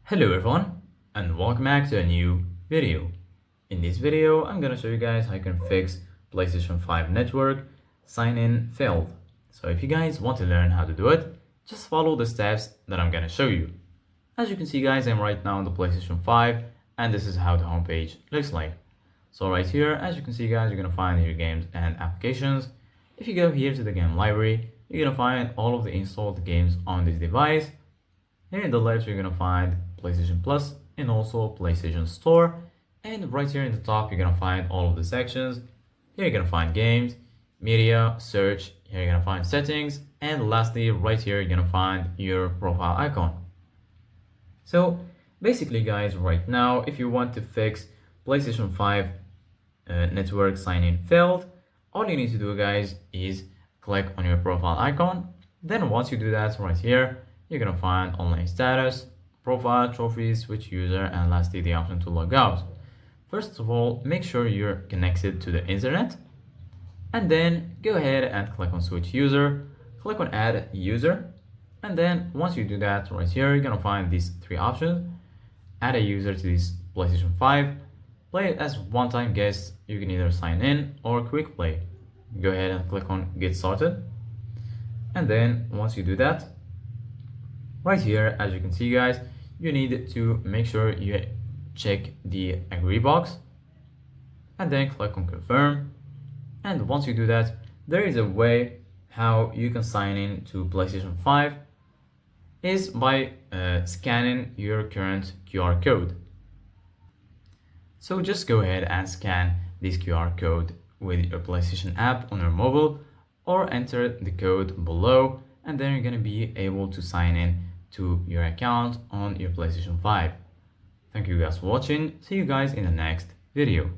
Hello everyone and welcome back to a new video. In this video, I'm gonna show you guys how you can fix PlayStation 5 network sign-in failed. So if you guys want to learn how to do it, just follow the steps that I'm gonna show you. As you can see guys, I'm right now on the PlayStation 5 and this is how the homepage looks like. So right here, as you can see guys, you're gonna find your games and applications. If you go here to the game library, you're gonna find all of the installed games on this device. Here in the left, you're gonna find PlayStation Plus and also PlayStation Store. And right here in the top, you're gonna find all of the sections. Here you're gonna find games, media, search. Here you're gonna find settings. And lastly, right here, you're gonna find your profile icon. So basically guys, right now, if you want to fix PlayStation 5 network sign-in failed, all you need to do guys is click on your profile icon. Then once you do that right here, you're gonna find online status, profile, trophies, switch user, and lastly the option to log out. First of all, make sure you're connected to the internet, and then go ahead and click on switch user, click on add user, and then once you do that right here, you're gonna find these three options. Add a user to this PlayStation 5, play it as one-time guest. You can either sign in or quick play. Go ahead and click on get started, and then once you do that, right here, as you can see guys, you need to make sure you check the agree box and then click on confirm. And once you do that, there is a way how you can sign in to PlayStation 5 is by scanning your current QR code. So just go ahead and scan this QR code with your PlayStation app on your mobile or enter the code below, and then you're going to be able to sign in to your account on your PlayStation 5. Thank you guys for watching. See you guys in the next video.